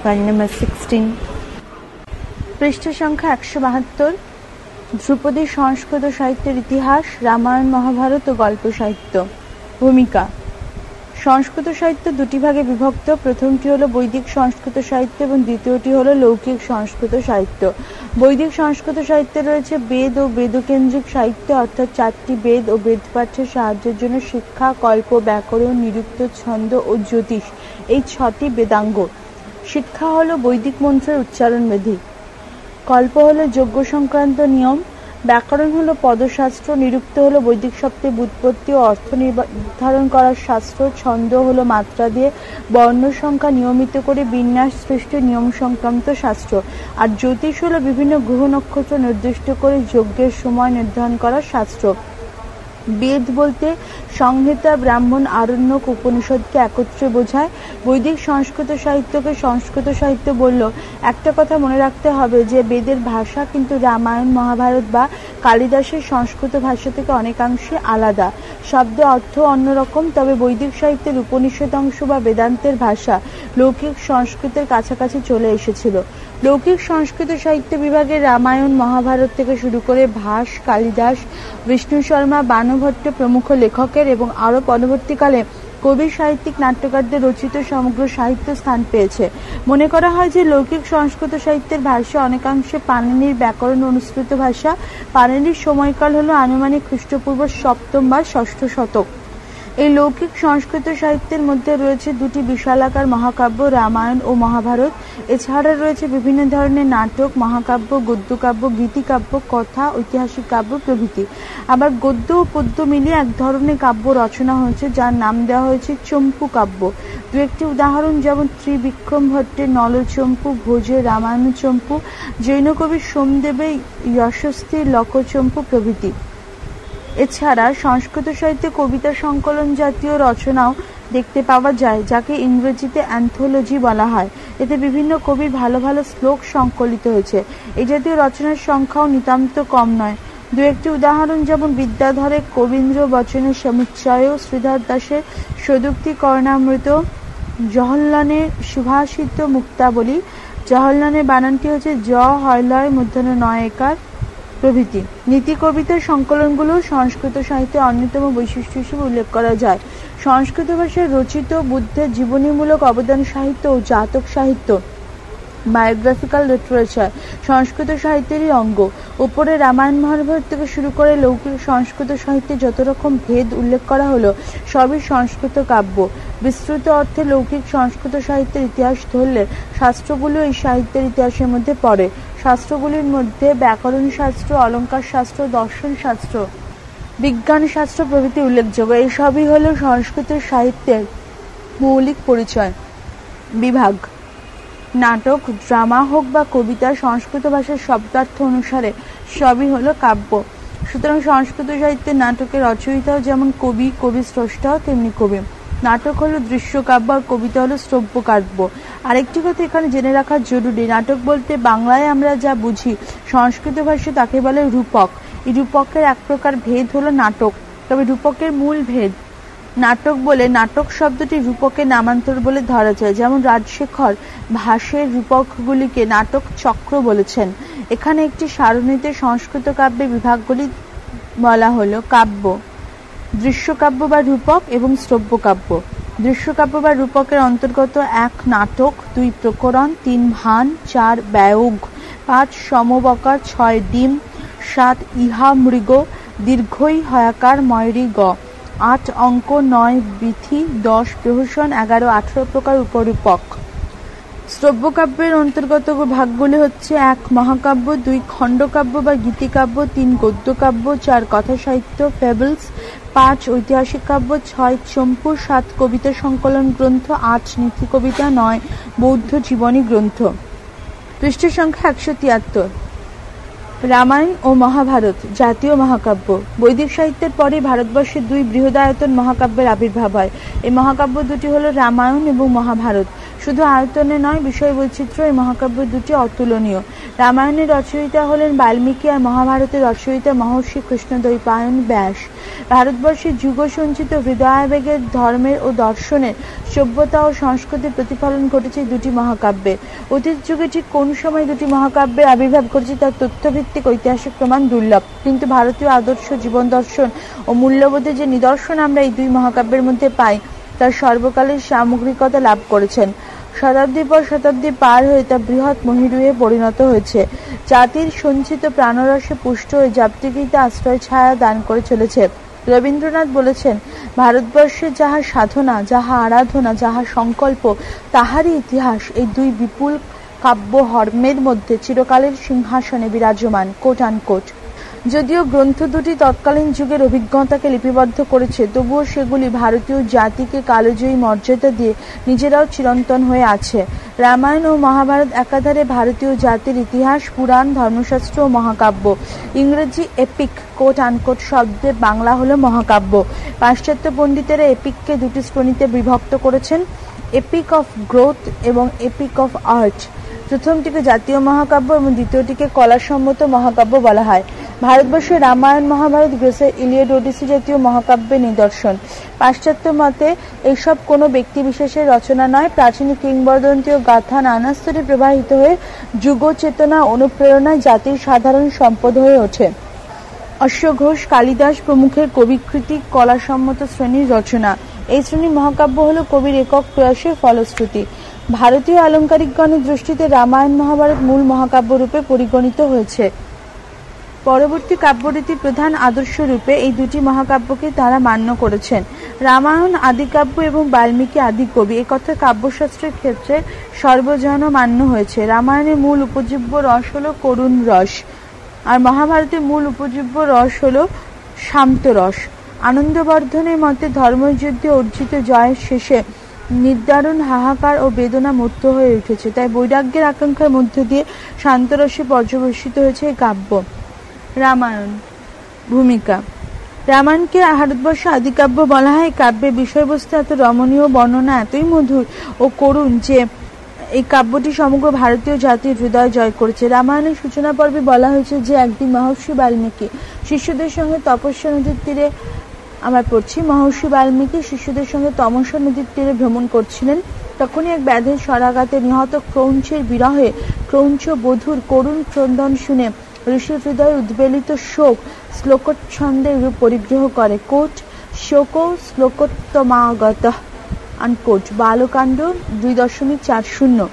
File number 16। পৃষ্ঠ সংখ্যা 172। ধ্রুপদী সংস্কৃত সাহিত্যের ইতিহাস, রামায়ণ, মহাভারত ও গল্প সাহিত্য। ভূমিকা। সংস্কৃত সাহিত্য দুটি ভাগে বিভক্ত। প্রথমটি হলো বৈদিক সংস্কৃত সাহিত্য এবং দ্বিতীয়টি হলো লৌকিক সংস্কৃত সাহিত্য। বৈদিক সংস্কৃত সাহিত্যে রয়েছে বেদ ও বেদকেন্দ্রিক সাহিত্য, অর্থাৎ 4টি বেদ ও বেদপাঠের সাহায্যের জন্য শিক্ষা, কল্প, ব্যাকরণ, নিরুক্ত, ছন্দ ও জ্যোতিষ, এই 6টি বেদাঙ্গ। শিক্ষা হলো বৈদিক মন্ত্রের উচ্চারণ বিধি, কল্প হলো যজ্ঞ সংক্রান্ত নিয়ম, ব্যাকরণ হলো পদশাস্ত্র, নিরুক্ত হলো বৈদিক শব্দের ব্যুৎপত্তি ও অর্থ নির্ধারণ করার শাস্ত্র, ছন্দ হলো মাত্রা দিয়ে বর্ণ সংখ্যা নিয়মিত করে বিন্যাস সৃষ্টির নিয়ম সংক্রান্ত শাস্ত্র, আর জ্যোতিষ হলো বিভিন্ন গ্রহ নক্ষত্র নির্দিষ্ট করে যজ্ঞের সময় নির্ধারণ করার শাস্ত্র। বেদ বলতে সংহিতা, ব্রাহ্মণ, আরণ্যক, উপনিষদকে একত্রে বোঝায়। বৈদিক সংস্কৃত সাহিত্যকে সংস্কৃত সাহিত্য বলল। একটা কথা মনে রাখতে হবে যে বেদের ভাষা কিন্তু রামায়ণ, মহাভারত বা কালিদাসের সংস্কৃত ভাষা থেকে অনেকাংশে আলাদা। শব্দে অর্থ অন্যরকম, তবে বৈদিক সাহিত্যের উপনিষদ অংশ বা বেদান্তের ভাষা লৌকিক সংস্কৃতের কাছাকাছি চলে এসেছিল। লৌকিক সংস্কৃত সাহিত্য বিভাগে রামায়ণ, মহাভারত থেকে শুরু করে ভাস, কালিদাস, বিষ্ণু শর্মা, বাণভট্ট প্রমুখ লেখকের এবং আরও পরবর্তীকালে কবি, সাহিত্যিক, নাট্যকারদের রচিত সমগ্র সাহিত্য স্থান পেয়েছে। মনে করা হয় যে লৌকিক সংস্কৃত সাহিত্যের ভাষা অনেকাংশে পাণিনির ব্যাকরণ অনুসৃত ভাষা। পাণিনির সময়কাল হল আনুমানিক খ্রিস্টপূর্ব 7ম বা 6ষ্ঠ শতক। এই লৌকিক সংস্কৃত সাহিত্যের মধ্যে রয়েছে দুটি বিশালাকার মহাকাব্য, রামায়ণ ও মহাভারত। এছাড়া রয়েছে বিভিন্ন ধরনের নাটক, মহাকাব্য, গদ্যকাব্য, গীতিকাব্য, কথা, ঐতিহাসিক কাব্য প্রভৃতি। আবার গদ্য ও পদ্য মিলিয়ে এক ধরনের কাব্য রচনা হয়েছে যার নাম দেওয়া হয়েছে চম্পু কাব্য। দু একটি উদাহরণ যেমন ত্রিবিক্রম ভট্টের নলচম্পু, ভোজের রামায়ণ চম্পু, জৈন কবি সোমদেবের যশস্বীর লকচম্পু প্রভৃতি। এছাড়া সংস্কৃত সাহিত্যে কবিতা সংকলন জাতীয় রচনাও দেখতে পাওয়া যায়, যাকে ইংরেজিতে অ্যান্থোলজি বলা হয়। এতে বিভিন্ন কবির ভালো ভালো শ্লোক সংকলিত হয়েছে। এই জাতীয় রচনার সংখ্যাও নিতান্ত কম নয়। দু একটি উদাহরণ যেমন বিদ্যাধরের কবীন্দ্র বচনের সমুচ্চয়, শ্রীধর দাসের সদুক্তি কর্ণামৃত, জহল্লানের সুভাষিত মুক্তাবলী। জহল্লানের বানানটি হচ্ছে জ হয়লয় মূর্ধন্য নয়কার প্রভৃতি। নীতি কবিতার সংকলনগুলো সংস্কৃত সাহিত্যের অন্যতম বৈশিষ্ট্য হিসেবে উল্লেখ করা যায়। সংস্কৃত ভাষায় রচিত বুদ্ধের জীবনীমূলক অবদান সাহিত্য ও জাতক সাহিত্য, বায়োগ্রাফিক্যাল লিটারেচার সংস্কৃত সাহিত্যেরই অঙ্গ। উপরে রামায়ণ, মহাভারত থেকে শুরু করে লৌকিক সংস্কৃত সাহিত্যে যত রকম ভেদ উল্লেখ করা হলো সবই সংস্কৃত কাব্য। বিস্তৃত অর্থে লৌকিক সংস্কৃত সাহিত্যের ইতিহাস ধরলে শাস্ত্রগুলো এই সাহিত্যের ইতিহাসের মধ্যে পড়ে। শাস্ত্রগুলির মধ্যে ব্যাকরণ শাস্ত্র, অলঙ্কার শাস্ত্র, দর্শন শাস্ত্র, বিজ্ঞান শাস্ত্র প্রভৃতি উল্লেখযোগ্য। এই সবই হল সংস্কৃত সাহিত্যের মৌলিক পরিচয়। বিভাগ। নাটক, ড্রামা হোক বা কবিতা, সংস্কৃত ভাষার শব্দার্থ অনুসারে সবই হলো কাব্য। সুতরাং সংস্কৃত সাহিত্যের নাটকের রচয়িতাও যেমন কবি, কবি স্রষ্টাও তেমনি কবি। নাটক হলো দৃশ্যকাব্য আর কবিতা হলো শ্রব্য কাব্য। আরেকটি কথা এখানে জেনে রাখা জরুরি, নাটক বলতে বাংলায় আমরা যা বুঝি সংস্কৃত ভাষায় তাকে বলে রূপক। এই রূপকের এক প্রকার ভেদ হলো নাটক, তবে রূপকের মূল ভেদ। নাটক বলে নাটক শব্দটি রূপকের নামান্তর বলে ধরা যায়। যেমন রাজশেখর ভাসের রূপকগুলিকে নাটক চক্র বলেছেন। এখানে একটি সারণীতে সংস্কৃত কাব্যের বিভাগগুলি বলা হলো কাব্য, দৃশ্যকাব্য বা রূপক এবং শ্রব্য কাব্য। দৃশ্যকাব্য বা রূপকের অন্তর্গত 1 নাটক, 2 প্রকরণ, 3 ভান, 4 ব্যয়োগ, 5 সমবকার, 6 ডিম, 7 ইহা মৃগ, দীর্ঘই হয়াকার ময়রি গ, 8 অঙ্ক, 9 বিথি, 10 প্রহসন, 11, 18 প্রকার উপরূপক। শ্রব্যকাব্যের অন্তর্গত ভাগগুলি হচ্ছে 1 মহাকাব্য, 2 খণ্ডকাব্য বা গীতিকাব্য, 3 গদ্যকাব্য, 4 কথা সাহিত্য ফেবলস, 5 ঐতিহাসিক কাব্য, 6 চম্পু, 7 কবিতা সংকলন গ্রন্থ, 8 নীতি কবিতা, 9 বৌদ্ধ জীবনী গ্রন্থ। পৃষ্ঠ সংখ্যা 173। রামায়ণ ও মহাভারত জাতীয় মহাকাব্য। বৈদিক সাহিত্যের পরে ভারতবর্ষে 2 বৃহদায়তন মহাকাব্যের আবির্ভাব হয়। এই মহাকাব্য দুটি হল রামায়ণ এবং মহাভারত। শুধু আয়তনে নয়, বিষয় বৈচিত্র্য এই মহাকাব্য দুটি অতুলনীয়। রামায়ণের রচয়িতা হলেন বাল্মীকি আর মহাভারতের রচয়িতা মহর্ষি কৃষ্ণদ্বৈপায়ন ব্যাস। ভারতবর্ষের যুগ সঞ্চিত হৃদয়াবেগের, ধর্মের ও দর্শনের, সভ্যতা ও সংস্কৃতির প্রতিফলন ঘটেছে দুটি মহাকাব্যে। অতীত যুগে ঠিক কোন সময় দুটি মহাকাব্যের আবির্ভাব ঘটেছে তার তথ্যভিত্তিক ঐতিহাসিক প্রমাণ দুর্লভ, কিন্তু ভারতীয় আদর্শ, জীবন দর্শন ও মূল্যবোধের যে নিদর্শন আমরা এই দুই মহাকাব্যের মধ্যে পাই তার সর্বকালের সামগ্রিকতা লাভ করেছেন। শতাব্দী পর শতাব্দী পার হয়ে তা বৃহৎ মহীরুহে পরিণত হয়েছে। জাতির সঞ্চিত প্রাণরসে পুষ্ট হয়ে জাতিগীতে আশ্রয় ছায়া দান করে চলেছে। রবীন্দ্রনাথ বলেছেন, ভারতবর্ষের যাহা সাধনা, যাহা আরাধনা, যাহা সংকল্প, তাহারই ইতিহাস এই দুই বিপুল কাব্য হর্মের মধ্যে চিরকালের সিংহাসনে বিরাজমান। Coat unquote. যদিও গ্রন্থ দুটি তৎকালীন যুগের অভিজ্ঞতাকে লিপিবদ্ধ করেছে, তবুও সেগুলি ভারতীয় জাতিকে কালজয়ী মর্যাদা দিয়ে নিজেরাও চিরন্তন হয়ে আছে। রামায়ণ ও মহাভারত একাধারে ভারতীয় জাতির ইতিহাস, পুরাণ, ধর্মশাস্ত্র ও মহাকাব্য। ইংরেজি এপিক কোট আনকোট শব্দের বাংলা হলো মহাকাব্য। পাশ্চাত্য পণ্ডিতেরা এপিককে দুটি শ্রেণীতে বিভক্ত করেছেন, এপিক অফ গ্রোথ এবং এপিক অফ আর্ট। প্রথমটিকে জাতীয় মহাকাব্য এবং দ্বিতীয়টিকে কলাসম্মত মহাকাব্য বলা হয়। ভারতবর্ষে রামায়ণ, মহাভারত, গ্রিসের ইলিয়াড, ওডিসি জাতীয় মহাকাব্যের নিদর্শন। পাশ্চাত্য মতে এইসব কোনো ব্যক্তি বিশেষের রচনা নয়, প্রাচীন কিংবদন্তি ও গাথা নানা স্তরে প্রবাহিত হয়ে যুগ চেতনা, অনুপ্রেরণায় জাতির সাধারণ সম্পদ হয়ে ওঠে। অশ্বঘোষ, কালিদাস প্রমুখের কবিকৃতি কলাসম্মত শ্রেণীর রচনা। এই শ্রেণীর মহাকাব্য হল কবির একক প্রয়াসের ফলশ্রুতি। ভারতীয় আলঙ্কারিকগণের দৃষ্টিতে রামায়ণ, মহাভারত মূল মহাকাব্য রূপে পরিগণিত হয়েছে। পরবর্তী কাব্যরীতির প্রধান আদর্শ রূপে এই দুটি মহাকাব্যকে তারা মান্য করেছেন। রামায়ণ আদিকাব্য এবং বাল্মীকি আদিকবি, একথা কাব্যশাস্ত্রের ক্ষেত্রে সর্বজন মান্য হয়েছে। রামায়ণের মূল উপজীব্য রস হল করুণ রস, আর মহাভারতের মূল উপজীব্য রস হল শান্ত রস। আনন্দবর্ধনের মতে ধর্মযুদ্ধে অর্জিত জয়ের শেষে নির্দারুণ হাহাকার ও বেদনা মূর্ত হয়ে উঠেছে, তাই বৈরাগ্যের আকাঙ্ক্ষার মধ্য দিয়ে শান্তরসে পর্যবেসিত হয়েছে এই কাব্য। রামায়ণ ভূমিকা। রামায়ণকে ভারতবর্ষে আদিকাব্য বলা হয়। কাব্যের বিষয়বস্তু এত রমণীয়, বর্ণনা এতই মধুর ও করুণ যে এই কাব্যটি সমগ্র ভারতীয় জাতির হৃদয় জয় করেছে। রামায়ণের সূচনা পর্বে বলা হয়েছে যে একদিন মহর্ষি বাল্মীকি শিষ্যদের সঙ্গে তপস্যা নদীর তীরে মহর্ষি বাল্মীকি শিষ্যদের সঙ্গে তমসা নদীর তীরে ভ্রমণ করছিলেন। তখনই এক ব্যাধের স্বরাঘাতে নিহত ক্রৌঞ্চের বিরহে ক্রৌঞ্চ বধূর করুণ ক্রন্দন শুনে ঋষির হৃদয়ে উদ্বেলিত শোক শ্লোকচ্ছন্দে রূপ পরিগ্রহ করে। কোট শোক শ্লোকোত্তমাগত আনকোট। বালকাণ্ড 2.40।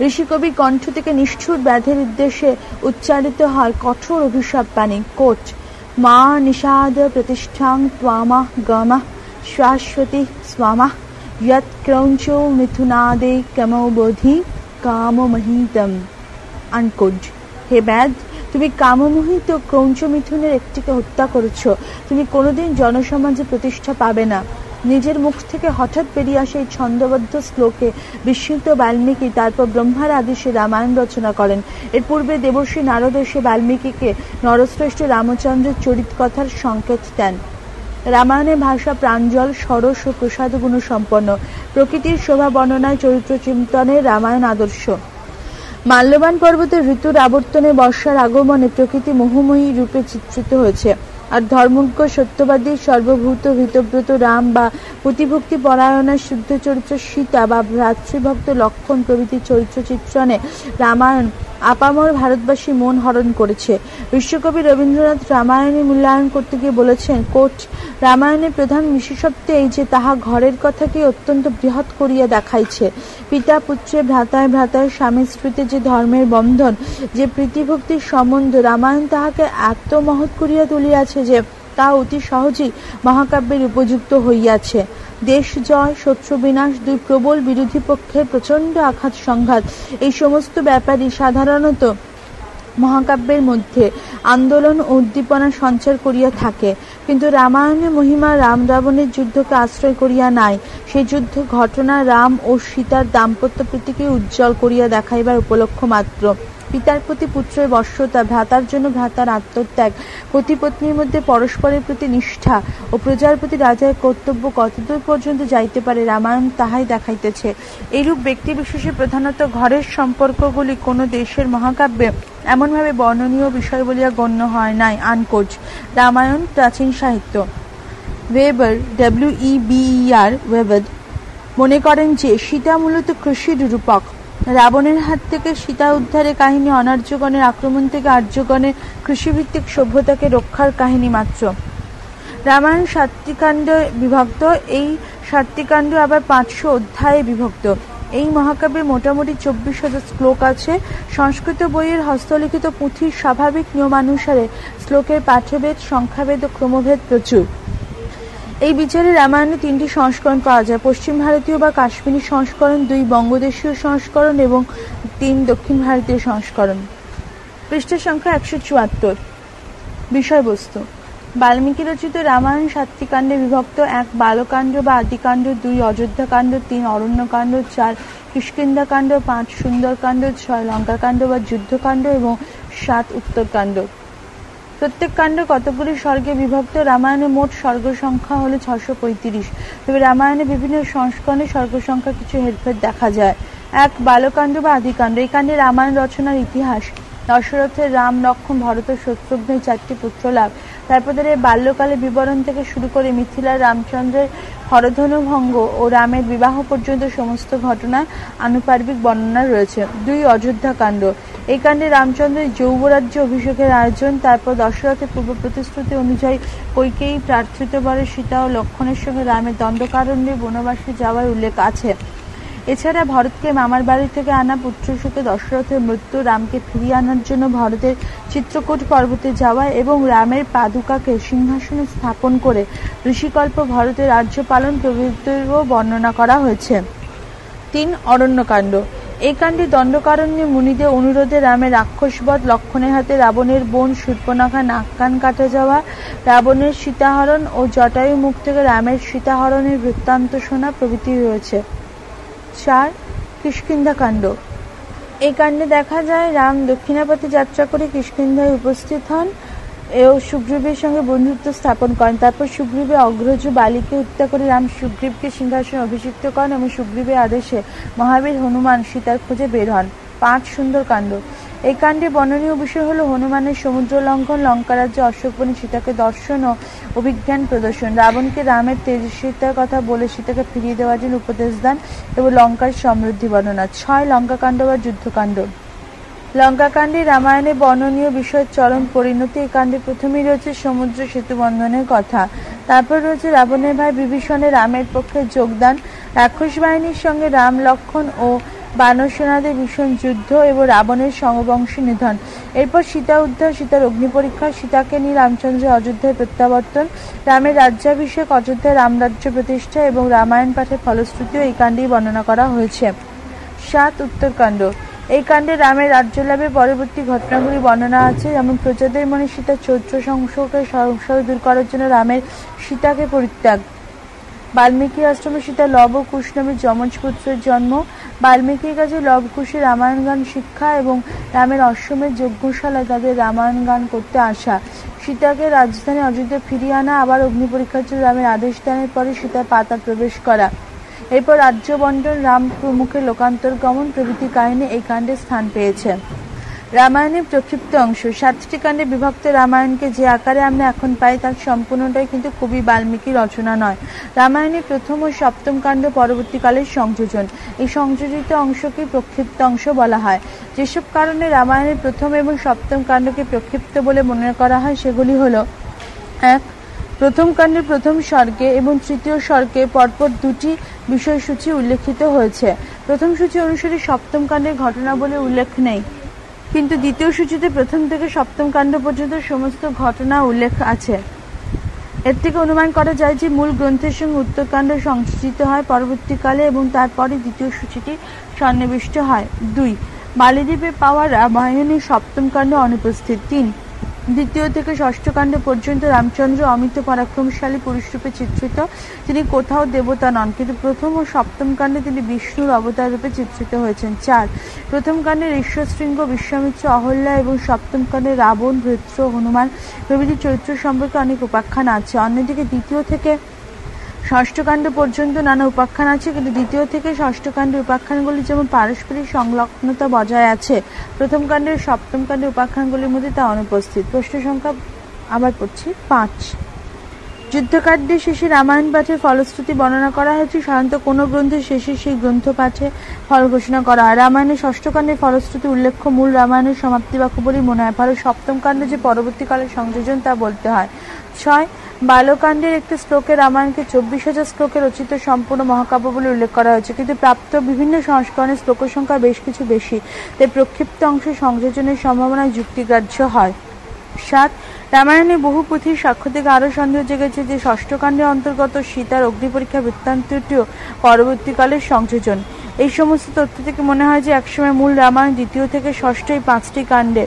ঋষিকবি কণ্ঠ থেকে নিষ্ঠুর ব্যাধের উদ্দেশ্যে উচ্চারিত হয় কঠোর অভিশাপ বাণী। কোট মা নিষাদ প্রতিষ্ঠাং ত্বামাহ গমাহ শাশ্বতী স্বামাহ যৎ ক্রৌঞ্চ মিথুনাদে কামবোধি কামমোহিতম আনকোট। হে ব্যাধ, তুমি কামমোহিত ক্রৌঞ্চ মিথুনের একটিকে হত্যা করেছ। তুমি কোনোদিন জনসমাজে প্রতিষ্ঠা পাবে না। নিজের মুখ থেকে হঠাৎ বেরিয়ে আসে এই ছন্দবদ্ধ শ্লোকে বিস্মিত বাল্মীকি তারপর ব্রহ্মার আদেশে রামায়ণ রচনা করেন। এর পূর্বে দেবর্ষি নারদ এসে বাল্মীকিকে নরশ্রেষ্ঠ রামচন্দ্রের চরিত কথার সংকেত দেন। রামায়ণের ভাষা প্রাঞ্জল, সরস ও প্রসাদ গুণ সম্পন্ন। প্রকৃতির শোভা বর্ণনায়, চরিত্র চিন্তনে রামায়ণ আদর্শ। মাল্যবান পর্বতের ঋতুর আবর্তনে, বর্ষার আগমনে প্রকৃতি মোহময়ী রূপে চিত্রিত হয়েছে। আর ধর্মজ্ঞ সত্যবাদী সর্বভূত হিতব্রত রাম বা প্রতিভক্তি পরায়ণা শুদ্ধ চরিত্র সীতা বা ভ্রাতৃভক্ত লক্ষণ প্রভৃতি চরিত্র চিত্রণে রামায়ণ আপামর ভারতবাসী মন হরণ করেছে। বিশ্বকবি রবীন্দ্রনাথ রামায়ণে মূল্যায়ন করতে গিয়ে বলেছেন, কোট রামায়ণের প্রধান বিশেষত্ব এই যে তাহা ঘরের কথাকে অত্যন্ত বৃহৎ করিয়া দেখাইছে। পিতা পুত্রে, ভ্রাতায় ভ্রাতায়, স্বামী স্ত্রীতে যে ধর্মের বন্ধন, যে প্রীতিভক্তির সম্বন্ধ, রামায়ণ তাহাকে এত মহৎ করিয়া তুলিয়াছে যে তা অতি সহজেই মহাকাব্যের উপযুক্ত হইয়াছে। দেশ জয়, শত্রু বিনাশ, দুই প্রবল বিরোধী পক্ষের প্রচণ্ড আঘাত সংঘাত, এই সমস্ত ব্যাপারই সাধারণত মহাকাব্যের মধ্যে আন্দোলন ও উদ্দীপনা সঞ্চার করিয়া থাকে। কিন্তু রামায়ণের মহিমা রাম রাবণের যুদ্ধকে আশ্রয় করিয়া নাই। সেই যুদ্ধ ঘটনা রাম ও সীতার দাম্পত্য প্রীতিকে উজ্জ্বল করিয়া দেখাইবার উপলক্ষ মাত্র। পিতার প্রতি পুত্রের বশ্যতা, ভ্রাতার জন্য ভ্রাতার আত্মত্যাগ, পতি পত্নীর মধ্যে পরস্পরের প্রতি নিষ্ঠা ও প্রজার প্রতি রাজার কর্তব্য কতদূর পর্যন্ত যাইতে পারে রামায়ণ তাহাই দেখাইতেছে। এইরূপ ব্যক্তিবিশেষে প্রধানত ঘরের সম্পর্কগুলি কোনো দেশের মহাকাব্যে এমনভাবে বর্ণনীয় বিষয় বলিয়া গণ্য হয় নাই। আনকোচ রামায়ণ প্রাচীন সাহিত্য। ওয়েবার WEBER ওয়েবড মনে করেন যে সীতা মূলত কৃষির রূপক। রাবণের হাত থেকে সীতা উদ্ধারের কাহিনী অনার্যগণের আক্রমণ থেকে আর্যগণের কৃষিভিত্তিক সভ্যতাকে রক্ষার কাহিনী মাত্র। রামায়ণ 7টি কাণ্ডে বিভক্ত। এই 7টি কাণ্ড আবার 500 অধ্যায়ে বিভক্ত। এই মহাকাব্যে মোটামুটি 24,000 শ্লোক আছে। সংস্কৃত বইয়ের হস্তলিখিত পুঁথির স্বাভাবিক নিয়মানুসারে শ্লোকের পাঠভেদ, সংখ্যাভেদ ও ক্রমভেদ প্রচুর। এই বিচারে রামায়ণে 3টি সংস্করণ পাওয়া যায়: পশ্চিম ভারতীয় বা কাশ্মীরি সংস্করণ, 2 বঙ্গদেশীয় সংস্করণ এবং 3 দক্ষিণ ভারতীয় সংস্করণ। পৃষ্ঠা সংখ্যা 174। বিষয়বস্তু: বাল্মীকি রচিত রামায়ণ 7টি কাণ্ডে বিভক্ত: 1 বালকাণ্ড বা আদিকাণ্ড, 2 অযোধ্যাকাণ্ড, 3 অরণ্যকাণ্ড, 4 কিষ্কিন্ধাকাণ্ড, 5 সুন্দরকাণ্ড, 6 লঙ্কাকাণ্ড বা যুদ্ধকাণ্ড এবং 7 উত্তরকাণ্ড। প্রত্যেক কাণ্ড কতগুলি স্বর্গে বিভক্ত। রামায়ণে মোট স্বর্গ সংখ্যা হল 635। তবে রামায়ণে বিভিন্ন সংস্করণে স্বর্গ সংখ্যা কিছু হেরফের দেখা যায়। 1 বালকাণ্ড বা আদিকাণ্ড। এই কাণ্ডে রামায়ণ রচনার ইতিহাস, দশরথের রাম, লক্ষ্মণ, ভরত ও শত্রুঘ্নের 4টি পুত্র লাভ, তারপর বাল্যকালে বিবরণ থেকে শুরু করে মিথিলার রামচন্দ্রের হরধনু ভঙ্গ ও রামের বিবাহ পর্যন্ত সমস্ত ঘটনার আনুপার্বিক বর্ণনা রয়েছে। 2 অযোধ্যাকাণ্ড। এই কাণ্ডে রামচন্দ্রের যৌবরাজ্য অভিষেকের আয়োজন, তারপর দশরথের পূর্ব প্রতিশ্রুতি অনুযায়ী কইকেয়ী প্রার্থিত বরে সীতা ও লক্ষ্মণের সঙ্গে রামের দণ্ডকারণ্যে বনবাসে যাওয়ার উল্লেখ আছে। এছাড়া ভরতকে মামার বাড়ি থেকে আনা পুত্রশোকে দশরথের মৃত্যু, রামকে ফিরিয়ে আনার জন্য ভরতের চিত্রকূট পর্বতে যাওয়া এবং রামের পাদুকাকে সিংহাসনে স্থাপন করে ঋষিকল্প ভরতের রাজ্য পালন প্রভৃতিরও বর্ণনা করা হয়েছে। 3 অরণ্যকাণ্ড। এই কাণ্ডে দণ্ডকারণ্যে মুনিদের অনুরোধে রামের রাক্ষসবধ, লক্ষ্মণের হাতে রাবণের বোন শূর্পণখা নাক কান কাটা যাওয়া, রাবণের সীতাহরণ ও জটায়ু মুখ থেকে রামের সীতাহরণের বৃত্তান্ত শোনা প্রভৃতি রয়েছে। 4 কিষ্কিন্ধাকাণ্ড। এই কাণ্ডে দেখা যায় রাম দক্ষিণাপথে যাত্রা করে কিষ্কিন্ধায় উপস্থিত হন ও সুগ্রীবের সঙ্গে বন্ধুত্ব স্থাপন করেন। তারপর সুগ্রীবের অগ্রজ বালিকে হত্যা করে রাম সুগ্রীবকে সিংহাসনে অভিষিক্ত করেন এবং সুগ্রীবের আদেশে মহাবীর হনুমান সীতার খোঁজে বের হন। 5 সুন্দরকাণ্ড। এই কাণ্ডে বর্ণনীয় বিষয় হল হনুমানের সমুদ্র লঙ্ঘন, লঙ্কারাজ্যে অশ্বপনি সীতাকে দর্শন ও অভিজ্ঞান প্রদর্শন, রাবণকে রামের তেজস্বিতার কথা বলে সীতাকে ফিরিয়ে দেওয়ার জন্য উপদেশ দান এবং লঙ্কার সমৃদ্ধি বর্ণনা। 6 লঙ্কাকাণ্ড বা যুদ্ধকাণ্ড। লঙ্কাকাণ্ডে রামায়ণে বর্ণনীয় বিষয়ের চরম পরিণতি। এই কাণ্ডে প্রথমেই রয়েছে সমুদ্র সেতু বন্ধনের কথা, তারপর রয়েছে রাবণের ভাই বিভীষণের রামের পক্ষে যোগদান, রাক্ষস বাহিনীর সঙ্গে রাম, লক্ষ্মণ ও বানর সেনাদের ভীষণ যুদ্ধ এবং রাবণের সমবংশী নিধন। এরপর সীতা উদ্ধার, সীতার অগ্নি পরীক্ষা, সীতাকে নিয়ে রামচন্দ্রের অযোধ্যায় প্রত্যাবর্তন, রামের রাজ্যাভিষেক, অযোধ্যায় রামরাজ্য প্রতিষ্ঠা এবং রামায়ণ পাঠের ফলশ্রুতিও এই কাণ্ডেই বর্ণনা করা হয়েছে। 7 উত্তরকাণ্ড। এই কাণ্ডে রামের রাজ্য লাভের পরবর্তী ঘটনাগুলি বর্ণনা আছে, যেমন প্রজাদের মনে সীতার চৌত্র সংশয়কে সংশয় দূর করার জন্য রামের সীতাকে পরিত্যাগ, বাল্মীকি আশ্রমে সীতা লব ও কুশ নামে যমজ পুত্রের জন্ম, বাল্মীকির কাছে লব কুশের রামায়ণ গান শিক্ষা এবং রামের অশ্বমের যজ্ঞশালায় তাদের রামায়ণ গান করতে আসা, সীতাকে রাজধানী অযোধ্যা ফিরিয়ে আনা, আবার অগ্নি পরীক্ষার জন্য রামের আদেশ দানের পরে সীতার পাতা প্রবেশ করা, এরপর রাজ্য বন্টন, রাম প্রমুখের লোকান্তর গমন প্রভৃতি কাহিনী এই কাণ্ডে স্থান পেয়েছে। রামায়ণের প্রক্ষিপ্ত অংশ। 7টি কাণ্ডে বিভক্ত রামায়ণকে যে আকারে আমরা এখন পাই তার সম্পূর্ণটাই কিন্তু কবি বাল্মীকির রচনা নয়। রামায়ণের প্রথম ও সপ্তম কাণ্ড পরবর্তীকালের সংযোজন। এই সংযোজিত অংশকে প্রক্ষিপ্ত অংশ বলা হয়। যেসব কারণে রামায়ণের প্রথম এবং সপ্তম কাণ্ডকে প্রক্ষিপ্ত বলে মনে করা হয় সেগুলি হল: 1 প্রথম কাণ্ডের প্রথম সর্গে এবং তৃতীয় সর্গে পরপর 2টি বিষয়সূচি উল্লেখিত হয়েছে। প্রথম সূচি অনুসারে সপ্তম কাণ্ডের ঘটনাবলী উল্লেখ নেই, কিন্তু দ্বিতীয় সূচিতে প্রথম থেকে সপ্তম কাণ্ড পর্যন্ত সমস্ত ঘটনা উল্লেখ আছে। এর থেকে অনুমান করা যায় যে মূল গ্রন্থের সঙ্গে উত্তরকাণ্ড সংযোজিত হয় পরবর্তীকালে এবং তারপরে দ্বিতীয় সূচিটি সন্নিবিষ্ট হয়। 2 বালিদ্বীপে পাওয়া রামায়ণের সপ্তম কাণ্ড অনুপস্থিত। 3 দ্বিতীয় থেকে ষষ্ঠ কাণ্ড পর্যন্ত রামচন্দ্র অমিত পরাক্রমশালী পুরুষরূপে চিত্রিত। তিনি কোথাও দেবতা নন, কিন্তু প্রথম ও সপ্তম কাণ্ডে তিনি বিষ্ণুর অবতার রূপে চিত্রিত হয়েছেন। 4. প্রথম কাণ্ডের ঋষ্যশৃঙ্গ, বিশ্বামিত্র, অহল্যা এবং সপ্তম কাণ্ডে রাবণ, ভৃত্র, হনুমান প্রভৃতি চরিত্র সম্পর্কে অনেক উপাখ্যান আছে। অন্যদিকে দ্বিতীয় থেকে ষষ্ঠ কাণ্ড পর্যন্ত নানা উপাখ্যান আছে, কিন্তু দ্বিতীয় থেকে ষষ্ঠ কাণ্ডের উপাখ্যানগুলি যেমন পারস্পরিক সংলগ্নতা বজায় আছে, প্রথম কাণ্ডের সপ্তম কাণ্ডের উপাখ্যানগুলির মধ্যে তা অনুপস্থিত। প্রশ্ন সংখ্যা আবার পড়ছি 5। যুদ্ধকাণ্ডের শেষে রামায়ণ পাঠের ফলশ্রুতি বর্ণনা করা হয়েছে। সাধারণত কোনো গ্রন্থের শেষে সেই গ্রন্থ পাঠে ফল ঘোষণা করা হয়। রামায়ণের ষষ্ঠ কাণ্ডের ফলশ্রুতি উল্লেখ্য মূল রামায়ণের সমাপ্তি বাক্য বলেই মনে হয়, ফলে সপ্তম কাণ্ডে যে পরবর্তীকালের সংযোজন তা বলতে হয়। 6. বালকাণ্ডের একটি শ্লোকে রামায়ণকে 24,000 শ্লোকে রচিত সম্পূর্ণ মহাকাব্য বলে উল্লেখ করা হয়েছে, কিন্তু প্রাপ্ত বিভিন্ন সংস্করণের শ্লোক সংখ্যা বেশ কিছু বেশি, তাই প্রক্ষিপ্ত অংশ সংযোজনের সম্ভাবনায় যুক্তিগ্রাহ্য হয়। 7. রামায়ণে বহু পুঁথির সাক্ষ্য থেকে আরও সন্দেহ জেগেছে যে ষষ্ঠ কাণ্ডের অন্তর্গত সীতার অগ্নিপরীক্ষা বৃত্তান্তটিও পরবর্তীকালের সংযোজন। এই সমস্ত তথ্য থেকে মনে হয় যে একসময় মূল রামায়ণ দ্বিতীয় থেকে ষষ্ঠ এই 5টি কাণ্ডে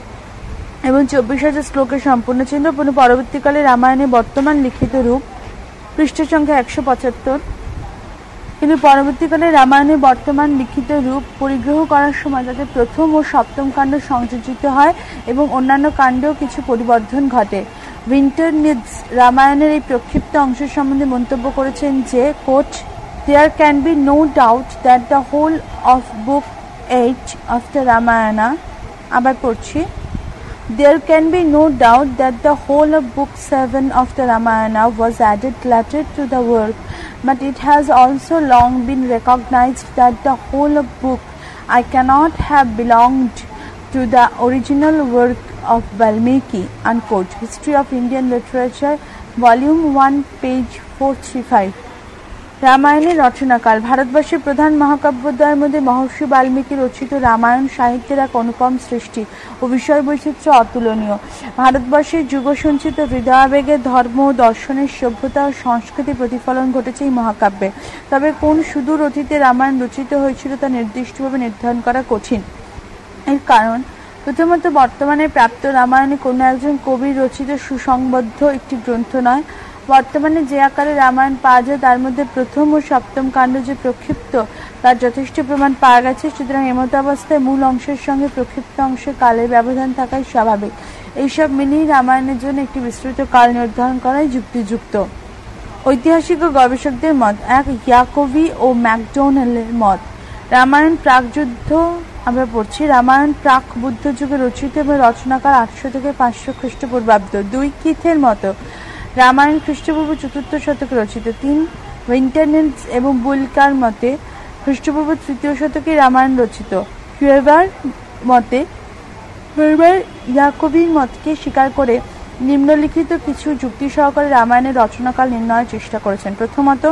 এবং 24,000 শ্লোকে সম্পূর্ণ ছিল। পরবর্তীকালে রামায়ণের বর্তমান লিখিত রূপ পৃষ্ঠ সংখ্যা 175, কিন্তু পরবর্তীকালে রামায়ণের বর্তমান লিখিত রূপ পরিগ্রহ করার সময় তাদের প্রথম ও সপ্তম কাণ্ড সংযোজিত হয় এবং অন্যান্য কাণ্ডেও কিছু পরিবর্তন ঘটে। উইন্টার-নিডস রামায়ণের এই প্রক্ষিপ্ত অংশ সম্বন্ধে মন্তব্য করেছেন যে, coat, "There can be no doubt that the whole of book 8 of the Ramayana," আবার পড়ছি, "There can be no doubt that the whole of book 7 of the Ramayana was added later to the work, but it has also long been recognized that the whole of book I cannot have belonged to the original work of Valmiki." Unquote. History of Indian Literature, Volume 1, page 435. রামায়ণের রচনাকাল। ভারতবর্ষের প্রধান মহাকাব্যদ্বয়ের মধ্যে মহর্ষি বাল্মীকি রচিত রামায়ণ সাহিত্যের এক অনুপম সৃষ্টি ও বিষয় বৈচিত্র্য অতুলনীয়। ভারতবর্ষের যুগসঞ্চিত হৃদয়াবেগে ধর্ম ও দর্শনের সভ্যতা ও সংস্কৃতি প্রতিফলন ঘটেছে এই মহাকাব্যে। তবে কোন সুদূর অতীতে রামায়ণ রচিত হয়েছিল তা নির্দিষ্টভাবে নির্ধারণ করা কঠিন। এর কারণ, প্রথমত, বর্তমানে প্রাপ্ত রামায়ণে কোনো একজন কবির রচিত সুসংবদ্ধ একটি গ্রন্থ নয়। বর্তমানে যে আকারে রামায়ণ পাওয়া যায় তার মধ্যে প্রথম ও সপ্তম কাণ্ড যে প্রক্ষিপ্ত তার যথেষ্ট প্রমাণ পাওয়া গেছে, সুতরাং এমতাবস্থায় মূল অংশের সঙ্গে প্রক্ষিপ্ত অংশে কালের ব্যবধান থাকাই স্বাভাবিক। এইসব মিলিয়ে রামায়ণের জন্য একটি বিস্তৃত কাল নির্ধারণ করাই যুক্তিযুক্ত। ঐতিহাসিক ও গবেষকদের মত। 1. ইয়াকোভি ও ম্যাকডোনাল্ডের মত। রামায়ণ প্রাকযুদ্ধ আমরা পড়ছি, রামায়ণ প্রাক বুদ্ধ যুগে রচিত এবং রচনাকাল 800 থেকে 500 খ্রিস্টপূর্বাব্দ। 2. কিথের মতো। রামায়ণ খ্রিস্টপূর্ব 4th শতকে রচিত। 3. উইন্টার-নিডস এবং বুলকার মতে খ্রিস্টপূর্ব 3য় শতকে রামায়ণ রচিত। হুয়েবার ইয়াকোভির মতকে স্বীকার করে নিম্নলিখিত কিছু যুক্তি সহকারে রামায়ণের রচনাকাল নির্ণয়ের চেষ্টা করেছেন। প্রথমত,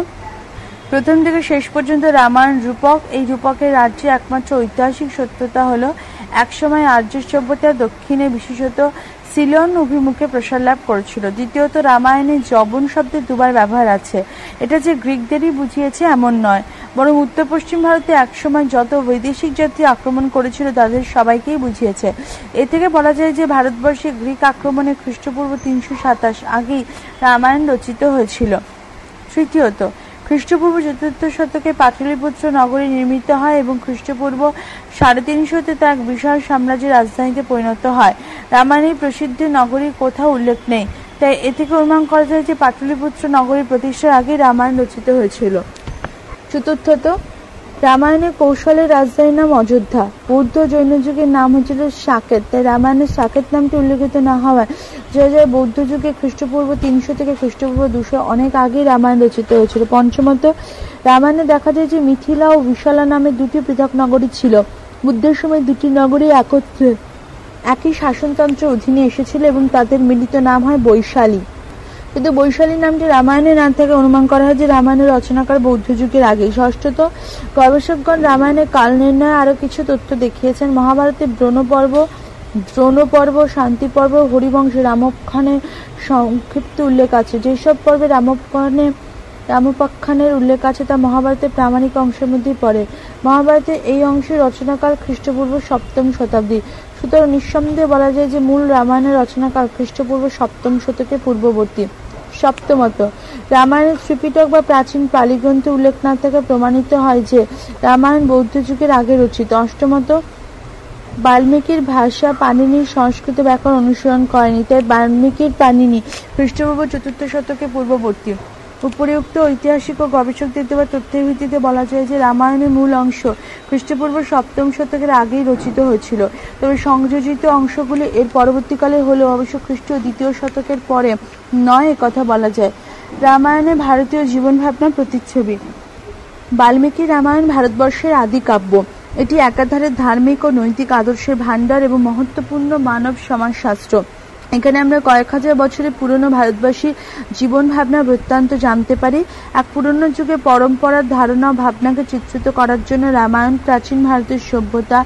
প্রথম থেকে শেষ পর্যন্ত রামায়ণ রূপক। এই রূপকের রাজ্যে একমাত্র ঐতিহাসিক সত্যতা হল একসময় আর্য সভ্যতা দক্ষিণে বিশেষত সিলন অভিমুখে প্রসার লাভ করেছিল। দ্বিতীয়ত, রামায়ণে যবন শব্দের দুবার ব্যবহার আছে। এটা যে গ্রিকদেরই বুঝিয়েছে এমন নয়, বরং উত্তর পশ্চিম ভারতে একসময় যত বৈদেশিক জাতি আক্রমণ করেছিল তাদের সবাইকেই বুঝিয়েছে। এ থেকে বলা যায় যে ভারতবর্ষে গ্রিক আক্রমণে খ্রিস্টপূর্ব 327 আগেই রামায়ণ রচিত হয়েছিল। তৃতীয়ত, খ্রিস্টপূর্ব 4th শতকে পাটলিপুত্র নগরী নির্মিত হয় এবং খ্রিস্টপূর্ব 350-তে তা এক বিশাল সাম্রাজ্যের রাজধানীতে পরিণত হয়। রামায়ণের প্রসিদ্ধ নগরীর কোথাও উল্লেখ নেই, তাই এ থেকে অনুমান করা যায় যে পাটলিপুত্র নগরীর প্রতিষ্ঠার আগেই রামায়ণ রচিত হয়েছিল। চতুর্থত, রামায়ণের কৌশলের রাজধানীর নাম অযোধ্যা। বৌদ্ধ জৈন যুগের নাম হয়েছিল সাকেত, তাই রামায়ণের সাকেত নামটি উল্লেখিত না হওয়ায় বৌদ্ধ যুগে খ্রিস্টপূর্ব 300 থেকে খ্রিস্টপূর্ব 200 অনেক আগেই রামায়ণ রচিত হয়েছিল। পঞ্চমত, রামায়ণে দেখা যায় যে মিথিলা ও বিশালা নামে দুটি পৃথক নগরী ছিল। বুদ্ধের সময় দুটি নগরী একত্রে একই শাসনতন্ত্রের অধীনে এসেছিল এবং তাদের মিলিত নাম হয় বৈশালী। কিন্তু বৈশালী নামটি রামায়ণে না থেকে অনুমান করা হয় যে রামায়ণের রচনাকার বৌদ্ধ যুগের আগে। ষষ্ঠত, গবেষকগণ রামায়ণের কাল নির্ণয়ে আরো কিছু তথ্য দেখিয়েছেন। মহাভারতে দ্রোণ পর্ব, শান্তি পর্ব, হরিবংশে রামক্ষণের সংক্ষিপ্ত উল্লেখ আছে। যেসব পর্বে রামক্ষণে রামোপাখ্যানের উল্লেখ আছে তা মহাভারতের প্রামাণিক অংশের মধ্যেই পড়ে। মহাভারতের এই অংশের রচনাকাল খ্রিস্টপূর্ব 7ম শতাব্দী। সুতরাং নিঃসন্দেহে বলা যায় যে মূল রামায়ণের রচনাকাল খ্রিস্টপূর্ব 7ম শতকের পূর্ববর্তী। সপ্তমত, রামায়ণের ত্রিপিটক বা প্রাচীন পালি গ্রন্থে উল্লেখ না থাকা প্রমাণিত হয় যে রামায়ণ বৌদ্ধ যুগের আগে রচিত। অষ্টমত, বাল্মীকির ভাষা পাণিনির সংস্কৃত ব্যাকরণ অনুসরণ করেনি, তাই বাল্মীকির পাণিনি খ্রিস্টপূর্ব 4র্থ শতকের পূর্ববর্তী। উপরিউক্ত ঐতিহাসিক ও গবেষকদের দেওয়া তথ্যের ভিত্তিতে বলা যায় যে রামায়ণের মূল অংশ খ্রিস্টপূর্ব 7ম শতকের আগেই রচিত হয়েছিল, তবে সংযোজিত অংশগুলি এর পরবর্তীকালে হলেও অবশ্য খ্রিস্টীয় 2য় শতকের পরে নয় একথা বলা যায়। রামায়ণে ভারতীয় জীবন ভাবনার প্রতিচ্ছবি। বাল্মীকি রামায়ণ ভারতবর্ষের আদি কাব্য। এটি একাধারে ধার্মিক ও নৈতিক আদর্শের ভাণ্ডার এবং মহত্বপূর্ণ মানব সমাজশাস্ত্র। এখানে আমরা কয়েক হাজার বছরের পুরনো ভারতবাসীর জীবন ভাবনার বৃত্তান্ত জানতে পারি। এক পুরনো যুগে পরম্পরার ধারণা ও ভাবনাকে চিত্রিত করার জন্য রামায়ণ প্রাচীন ভারতের সভ্যতা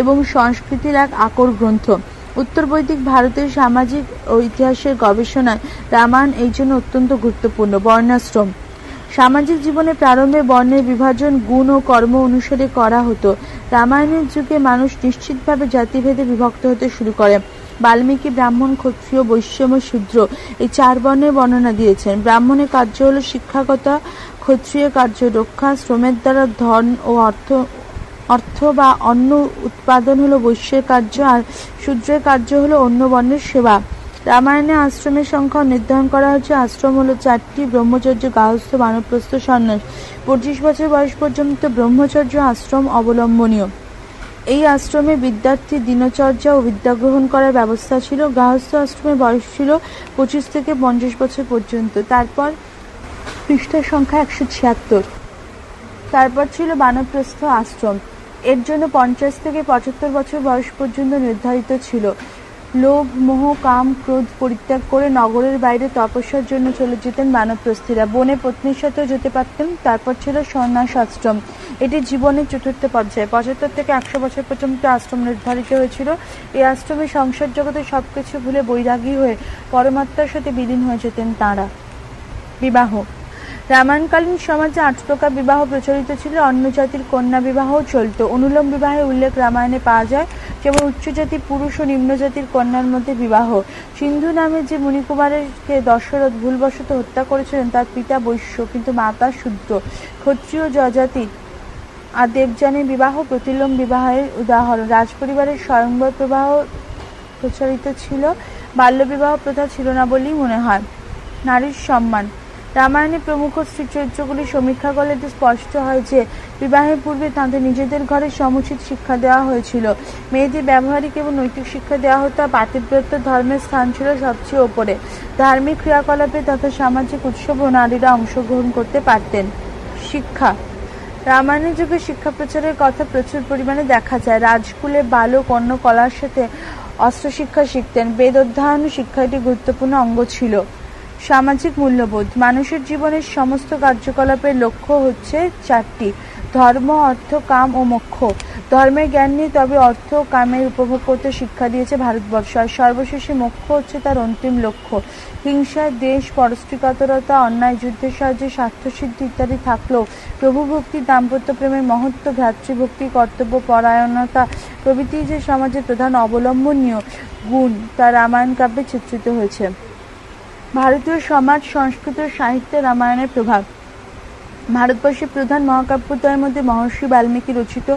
এবং সংস্কৃতির এক আকর গ্রন্থ। উত্তর বৈদিক ভারতের সামাজিক ও ইতিহাসের গবেষণায় রামায়ণ এই জন্য অত্যন্ত গুরুত্বপূর্ণ। বর্ণাশ্রম। সামাজিক জীবনে প্রারম্ভে বর্ণের বিভাজন গুণ ও কর্ম অনুসারে করা হতো। রামায়ণের যুগে মানুষ নিশ্চিতভাবে জাতিভেদে বিভক্ত হতে শুরু করে। বাল্মীকি ব্রাহ্মণ, ক্ষত্রিয়, বৈশ্য এবং শূদ্র এই 4 বর্ণের বর্ণনা দিয়েছেন। ব্রাহ্মণের কার্য হল শিক্ষাগত, ক্ষত্রিয় কার্য রক্ষা, শ্রমের দ্বারা ধন ও অর্থ বা অন্ন উৎপাদন হলো বৈশ্যের কার্য, আর শূদ্রের কার্য হলো অন্য বর্ণের সেবা। রামায়ণে আশ্রমের সংখ্যা নির্ধারণ করা হয়েছে। আশ্রম হলো 4টি: ব্রহ্মচর্য, গার্হস্থ্য, বানপ্রস্থ, সন্ন্যাস। 25 বছর বয়স পর্যন্ত ব্রহ্মচর্য আশ্রম অবলম্বনীয়। এই আশ্রমে বিদ্যার্থী দিনচর্যা ও বিদ্যাগ্রহণ করার ব্যবস্থা ছিল। গার্হস্থ্য আশ্রমের বয়স ছিল 25 থেকে 50 বছর পর্যন্ত। তারপর পৃষ্ঠার সংখ্যা 176। তারপর ছিল বানপ্রস্থ আশ্রম। এর জন্য 50 থেকে 75 বছর বয়স পর্যন্ত নির্ধারিত ছিল। লোভ, মোহ, কাম, ক্রোধ পরিত্যাগ করে নগরের বাইরে তপস্যার জন্য চলে যেতেন বানপ্রস্থীরা। বনে পত্নীর সাথেও যেতে পারতেন। তারপর ছিল সন্ন্যাস আশ্রম। এটি জীবনের 4র্থ পর্যায়ে। 75 থেকে 100 বছর পর্যন্ত আশ্রম নির্ধারিত হয়েছিল। এই আশ্রমে সংসার জগতে সবকিছু ভুলে বৈরাগী হয়ে পরমাত্মার সাথে বিলীন হয়ে যেতেন তাঁরা। বিবাহ। রামায়ণকালীন সমাজে 8 প্রকার বিবাহ প্রচলিত ছিল। অন্য জাতির কন্যা বিবাহও চলত। অনুলোম বিবাহের উল্লেখ রামায়ণে পাওয়া যায়, যেমন উচ্চ জাতির পুরুষ ও নিম্ন জাতির কন্যার মধ্যে বিবাহ। সিন্ধু নামে যে মুনিকুমারকে দশরথ ভুলবশত হত্যা করেছিলেন তার পিতা বৈশ্য, কিন্তু মাতা শূদ্র। ক্ষত্রিয় যজাতি আর দেবযানীর বিবাহ প্রতিলোম বিবাহের উদাহরণ। রাজপরিবারের স্বয়ংবর বিবাহ প্রচলিত ছিল। বাল্যবিবাহ প্রথা ছিল না বলেই মনে হয়। নারীর সম্মান। রামায়ণে প্রমুখ স্ত্রী চরিত্রগুলি সমীক্ষা করলে এটি স্পষ্ট হয় যে বিবাহের পূর্বে তাঁদের নিজেদের ঘরে সমুচিত শিক্ষা দেওয়া হয়েছিল। মেয়েদের ব্যবহারিক এবং নৈতিক শিক্ষা দেওয়া হতো। পাতিব্রত্য ধর্মের স্থান ছিল সবচেয়ে ওপরে। ধার্মিক ক্রিয়াকলাপে তথা সামাজিক উৎসবেও নারীরা অংশগ্রহণ করতে পারতেন। শিক্ষা। রামায়ণের যুগে শিক্ষা প্রচারের কথা প্রচুর পরিমাণে দেখা যায়। রাজকুলে বালক অন্য কলার সাথে অস্ত্রশিক্ষা শিখতেন। বেদ অধ্যয়ন শিক্ষা একটি গুরুত্বপূর্ণ অঙ্গ ছিল। সামাজিক মূল্যবোধ। মানুষের জীবনের সমস্ত কার্যকলাপের লক্ষ্য হচ্ছে 4টি: ধর্ম, অর্থ, কাম ও মোক্ষ। ধর্মের জ্ঞান নেই, তবে অর্থ ও কামের উপভোগ করতে শিক্ষা দিয়েছে ভারতবর্ষ। আর সর্বশেষে মোক্ষ হচ্ছে তার অন্তিম লক্ষ্য। হিংসা, দেশ, পরস্ত্রীকাতরতা, অন্যায়, যুদ্ধের সাহায্যে স্বার্থসিদ্ধি ইত্যাদি থাকলেও প্রভুভক্তি, দাম্পত্য প্রেমের মহত্ব, ভ্রাতৃভক্তি, কর্তব্য পরায়ণতা প্রভৃতি যে সমাজের প্রধান অবলম্বনীয় গুণ তা রামায়ণ কাব্যে চিত্রিত হয়েছে। ভারতীয় সমাজ, সংস্কৃতি ও সাহিত্যে রামায়ণের প্রভাব। ভারতবর্ষের প্রধান মহাকাব্যদ্বয়ের মধ্যে মহর্ষি বাল্মীকি রচিত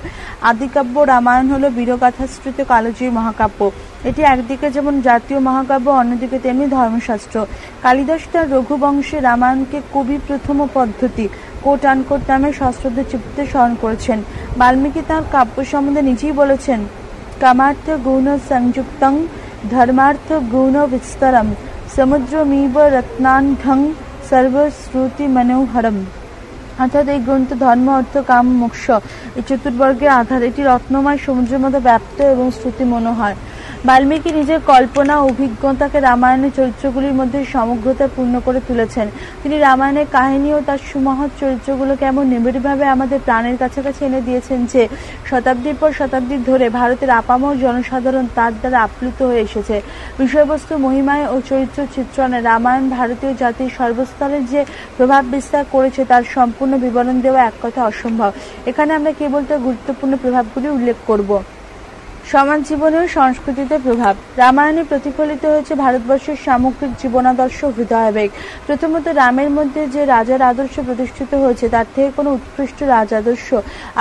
আদিকাব্য রামায়ণ হল বীরগাথাশ্রিত কালজয়ী মহাকাব্য। এটি একদিকে যেমন জাতীয় মহাকাব্য, অন্যদিকে তেমনি ধর্মশাস্ত্র। কালিদাস তার রঘুবংশে রামায়ণকে কবি প্রথম পদ্ধতি কোট আনকোট নামে সশ্রদ্ধ চিত্তে স্মরণ করেছেন। বাল্মীকি তাঁর কাব্য সম্বন্ধে নিজেই বলেছেন, কামার্থ গৌণ সংযুক্তং ধর্মার্থ গৌণ বিস্তরম সমুদ্রমিব রত্নাঢং সর্বশ্রুতি মনোহরম। অর্থাৎ এই গ্রন্থ ধর্ম, অর্থ, কাম, মোক্ষ এই চতুর্বর্গের আধার। এটি রত্নময় সমুদ্রের মতো ব্যাপ্ত এবং শ্রুতি মনোহর। বাল্মীকি নিজের কল্পনা ও অভিজ্ঞতাকে রামায়ণের চরিত্রগুলির মধ্যে সমগ্রতা পূর্ণ করে তুলেছেন। তিনি রামায়ণের কাহিনী ও তার সুমহৎ চরিত্রগুলোকে এমন নিবিড়ভাবে আমাদের প্রাণের কাছাকাছি এনে দিয়েছেন যে শতাব্দীর পর শতাব্দী ধরে ভারতের আপামর জনসাধারণ তার দ্বারা আপ্লুত হয়ে এসেছে। বিষয়বস্তু, মহিমায় ও চরিত্র চিত্রণে রামায়ণ ভারতীয় জাতির সর্বস্তরে যে প্রভাব বিস্তার করেছে তার সম্পূর্ণ বিবরণ দেওয়া এক কথা অসম্ভব। এখানে আমরা কেবল তার গুরুত্বপূর্ণ প্রভাবগুলি উল্লেখ করব। সমাজ জীবনে ও সংস্কৃতিতে প্রভাব। রামায়ণে প্রতিফলিত হয়েছে ভারতবর্ষের সামগ্রিক জীবনাদর্শ হৃদয়াবেগ। প্রথমত, রামের মধ্যে যে রাজার আদর্শ প্রতিষ্ঠিত হয়েছে তার থেকে কোনো উৎকৃষ্ট রাজ আদর্শ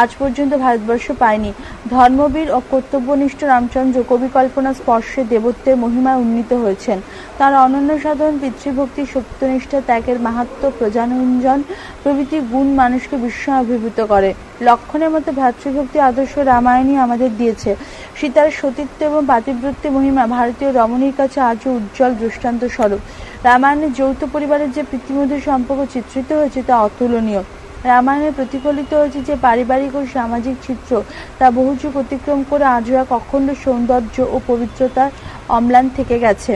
আজ পর্যন্ত ভারতবর্ষ পায়নি। ধর্মবীর ও কর্তব্যনিষ্ঠ রামচন্দ্র কবিকল্পনা স্পর্শে দেবত্বের মহিমায় উন্নীত হয়েছেন। তার অনন্য সাধন, পিতৃভক্তি, সত্যনিষ্ঠা, ত্যাগের মাহাত্ম্য, প্রজানঞ্জন প্রভৃতি গুণ মানুষকে বিস্ময়ে অভিভূত করে। লক্ষণের মতো ভ্রাতৃভক্তি আদর্শ রামায়ণই আমাদের দিয়েছে। সীতার সতীত্ব এবং পাতিব্রত্যের মহিমা ভারতীয় রমণীর কাছে আজও উজ্জ্বল দৃষ্টান্ত স্বরূপ। রামায়ণের যৌথ পরিবারের যে প্রীতিমধুর সম্পর্ক চিত্রিত হয়েছে তা অতুলনীয়। রামায়ণে প্রতিফলিত হয়েছে যে পারিবারিক ও সামাজিক চিত্র তা বহু যুগ অতিক্রম করে আজও এক অখণ্ড সৌন্দর্য ও পবিত্রতার অম্লান থেকে গেছে।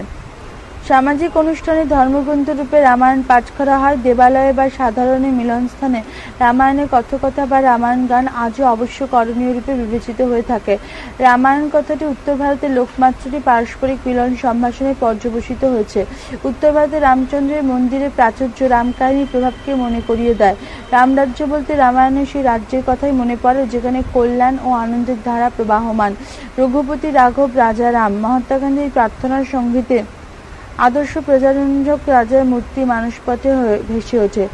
সামাজিক অনুষ্ঠানে ধর্মগ্রন্থ রূপে রামায়ণ পাঠ করা হয়। দেবালয়ে বা সাধারণ মিলনস্থানে রামায়ণের কথকথা বা রামায়ণ গান আজও অবশ্য করণীয় রূপে বিবেচিত হয়ে থাকে। রামায়ণ কথাটি উত্তর ভারতের লোকমাত্রটি পারস্পরিক মিলন সম্ভাষণে পর্যবসিত হয়েছে। উত্তর ভারতে রামচন্দ্রের মন্দিরের প্রাচুর্য রামকাহিনীর প্রভাবকে মনে করিয়ে দেয়। রামরাজ্য বলতে রামায়ণের সেই রাজ্যের কথাই মনে পড়ে যেখানে কল্যাণ ও আনন্দের ধারা প্রবাহমান। রঘুপতি রাঘব রাজা রাম। মহাত্মা গান্ধীর প্রার্থনার সঙ্গীতে আদর্শ প্রজারঞ্জক রাজার মূর্তি মানসপথে ভেসে ওঠে।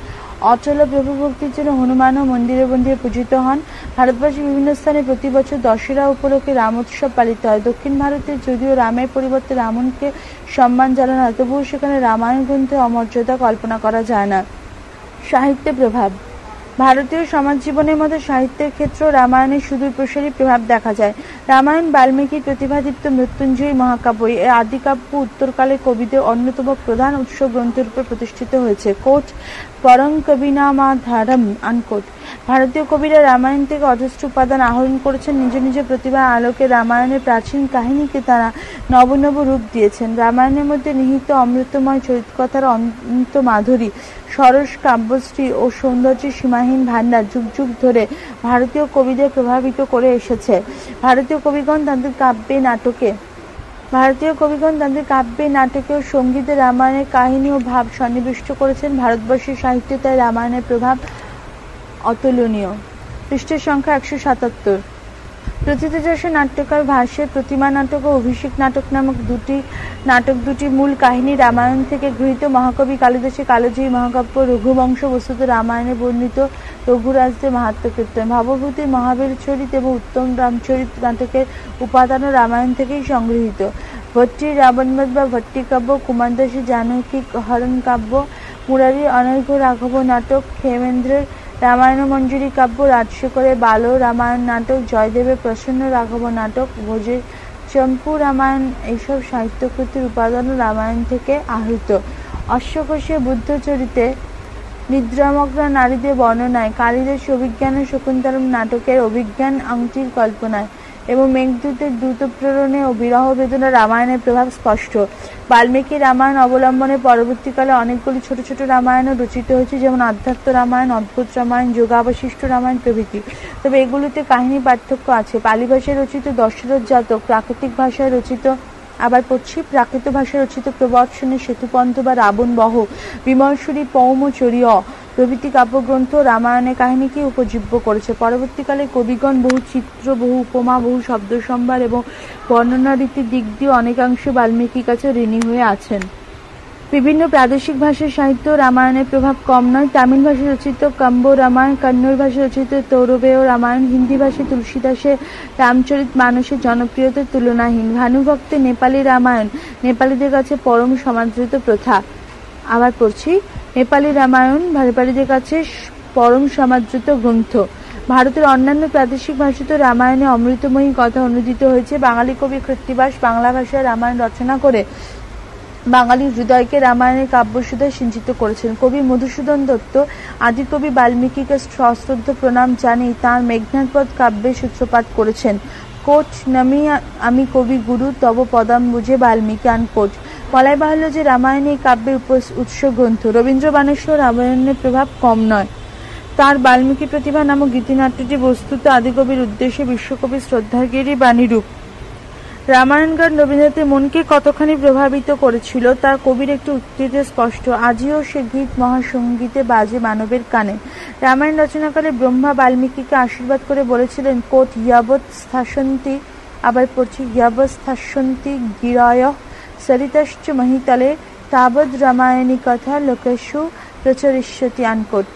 অচল প্রভুভক্তির জন্য হনুমানও মন্দিরে মন্দিরে পূজিত হন। ভারতবর্ষের বিভিন্ন স্থানে প্রতি বছর দশেরা উপলক্ষে রামোৎসব পালিত হয়। দক্ষিণ ভারতে যদিও রামের পরিবর্তে রামনকে সম্মান জানানো হয়, তবুও সেখানে রামায়ণ গ্রন্থের অমর্যাদা কল্পনা করা যায় না। সাহিত্যে প্রভাব। ভারতীয় সমাজ জীবনের মধ্যে সাহিত্যের ক্ষেত্রেও রামায়ণের সুদূর প্রসারী প্রভাব দেখা যায়। রামায়ণ বাল্মীকির প্রতিভাদীপ্ত মৃত্যুঞ্জয়ী মহাকাব্য। এই আদিকাব্য উত্তরকালের কবিদের অন্যতম প্রধান উৎস গ্রন্থের রূপে প্রতিষ্ঠিত হয়েছে। কোট, পরং কবিনামাধারম আনকোট। ভারতীয় কবিরা রামায়ণ থেকে অজস্র উপাদান আহরণ করেছেন। নিজ নিজ প্রতিভার আলোকে রামায়ণের প্রাচীন কাহিনীকে তারা নব নব রূপ দিয়েছেন। রামায়ণের মধ্যে নিহিত অমৃতময় চরিতকথার অনন্ত মাধুরী, সরস কাব্যশ্রী ও সৌন্দর্যের সীমাহীন ভাণ্ডার যুগ যুগ ধরে ভারতীয় কবিদের প্রভাবিত করে এসেছে। ভারতীয় কবিগণ তাদের কাব্যে, নাটকে ও সঙ্গীতে রামায়ণের কাহিনী ও ভাব সন্নিবিষ্ট করেছেন। ভারতবর্ষের সাহিত্যে তাই রামায়ণের প্রভাব অতুলনীয়। পৃষ্ঠের সংখ্যা 177। প্রথিতযশা নাট্যকার ভাষ্যে প্রতিমা নাটক ও অভিষেক নাটক নামক দুটি মূল কাহিনী রামায়ণ থেকে গৃহীত। মহাকবি কালিদাসের কালজয়ী মহাকাব্য রঘুবংশ বস্তুত রামায়ণে বর্ণিত রঘুরাজদের মাহাত্ম্য কীর্তন। ভবভূতির মহাবীর চরিত এবং উত্তম রামচরিত নাটকের উপাদানও রামায়ণ থেকেই সংগৃহীত। ভট্টির রাবণবধ বা ভট্টিকাব্য, কুমার দাসের জানকী হরণ কাব্য, মুরারির অনর্ঘ্য রাঘব নাটক, ক্ষেমেন্দ্রের রামায়ণ মঞ্জুরি কাব্য, রাজশেখরের বাল রামায়ণ নাটক, জয়দেবের প্রসন্ন রাঘব নাটক, ভোজের চম্পু রামায়ণ এইসব সাহিত্যকৃতির উপাদানও রামায়ণ থেকে আহৃত। অশ্বঘোষের বুদ্ধচরিতে নিদ্রামগ্ন নারীদের বর্ণনায়, কালিদাস অভিজ্ঞান শকুন্তলম নাটকের অভিজ্ঞান আংটির কল্পনায় এবং মেঘদূতের দ্রুতপ্রেরণে ও বিরহ বেদনা রামায়ণের প্রভাব স্পষ্ট। বাল্মীকি রামায়ণ অবলম্বনে পরবর্তীকালে অনেকগুলি ছোট ছোট রামায়ণও রচিত হয়েছে, যেমন আধ্যাত্ম রামায়ণ, অদ্ভুত রামায়ণ, যোগাবশিষ্ট রামায়ণ প্রভৃতি। তবে এগুলিতে কাহিনী পার্থক্য আছে। পালি ভাষায় রচিত দশরথ জাতক, প্রাকৃত ভাষায় রচিত প্রবর্তনের সেতুপন্থ বা রাবণ বহ, বিমর্ষরী পৌমচর্য প্রভৃতি কাব্যগ্রন্থ রামায়ণের কাহিনীকে উপজীব্য করেছে। পরবর্তীকালে কবিগণ বহু চিত্র, বহু উপমা, বহু শব্দসম্ভার এবং বর্ণনা রীতির দিক দিয়ে অনেকাংশে বাল্মীকির কাছে ঋণী হয়ে আছেন। বিভিন্ন প্রাদেশিক ভাষার সাহিত্য রামায়ণের প্রভাব কম নয়। তামিল ভাষায় রচিত কম্ব রামায়ণ, কন্নড় ভাষায় রচিত তৌরবেয় রামায়ণ, হিন্দি ভাষায় তুলসীদাসের রামচরিত মানসের জনপ্রিয়তার তুলনাহীন। ভানুভক্তের নেপালি রামায়ণ নেপালীদের কাছে পরম সমাদৃত প্রথা। আবার পড়ছি, নেপালি রামায়ণ নেপালীদের কাছে পরম সমাদৃত গ্রন্থ। ভারতের অন্যান্য প্রাদেশিক ভাষাতে রামায়ণে অমৃতময়ী কথা অনুদিত হয়েছে। বাঙালি কবি কৃত্তিবাস বাংলা ভাষায় রামায়ণ রচনা করে বাঙালির হৃদয়কে রামায়ণের কাব্যসুধায় সিঞ্চিত করেছেন। কবি মধুসূদন দত্ত আদিকবি বাল্মীকিকে সশ্রদ্ধ প্রণাম জানিয়ে তাঁর মেঘনাদবধ কাব্যের সূত্রপাত করেছেন। কোট নামি আমি কবি গুরু তব পদাম বুঝে বাল্মীকি আনকোট। বলাই বাহুল্য যে রামায়ণ এই কাব্যের উৎস গ্রন্থ। রবীন্দ্র বানেশ্বর রামায়ণের প্রভাব কম নয়। তার বাল্মীকি প্রতিভা নামক গীতিনাট্যটি বস্তুত আদিকবির উদ্দেশ্যে বিশ্বকবির শ্রদ্ধার্ঘ্যেরই বাণীরূপ। রামায়ণ গান রবীন্দ্রনাথের মনকে কতখানি প্রভাবিত করেছিল তা কবির একটি উক্তিতে স্পষ্ট। আজিও সে গীত মহাসঙ্গীতে বাজে মানবের কানে। রামায়ণ রচনাকালে ব্রহ্মা বাল্মীকিকে আশীর্বাদ করে বলেছিলেন কোট ইয়াবৎ স্থাসন্তি, আবার পড়ছি ইয়াবৎ স্থাসন্তি গিরয়ঃ সরিতশ্চ মহিতলে তাবৎ রামায়ণী কথা লোকেষু প্রচরিষ্যতি আনকোট।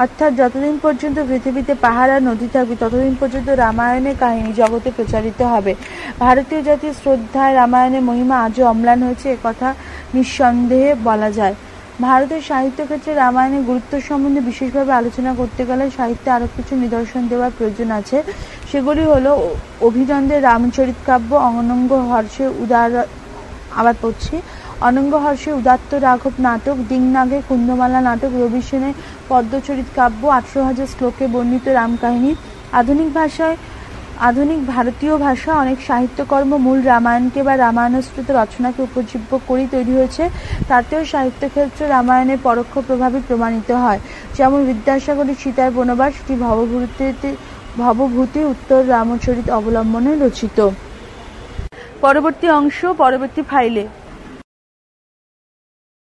অর্থাৎ যতদিন পর্যন্ত পৃথিবীতে পাহাড় আর নদী থাকবে ততদিন পর্যন্ত রামায়ণের কাহিনী জগতে প্রচারিত হবে। ভারতীয় জাতির শ্রদ্ধায় রামায়ণের মহিমা আজও অম্লান হয়েছে একথা নিঃসন্দেহে বলা যায়। ভারতের সাহিত্য ক্ষেত্রে রামায়ণের গুরুত্ব সম্বন্ধে বিশেষভাবে আলোচনা করতে গেলে সাহিত্যে আরও কিছু নিদর্শন দেওয়ার প্রয়োজন আছে। সেগুলি হল অভিনন্দের রামচরিত কাব্য, অনঙ্গ হর্ষে উদাত্ত রাঘব নাটক, দিংনাগের কুন্দমালা নাটক, রবি সেনের পদ্মচরিত কাব্য, 18,000 শ্লোকে বর্ণিত রামকাহিনী। আধুনিক ভারতীয় ভাষা অনেক সাহিত্যকর্ম মূল রামায়ণকে বা রামায়ণাশ্রিত রচনাকে উপজীব্য করেই তৈরি হয়েছে। তাতেও সাহিত্যক্ষেত্রে রামায়ণের পরোক্ষ প্রভাবই প্রমাণিত হয়। যেমন বিদ্যাসাগরের সীতার বনবাস, এটি ভবভূতি উত্তর রামচরিত অবলম্বনে রচিত। পরবর্তী অংশ পরবর্তী ফাইলে।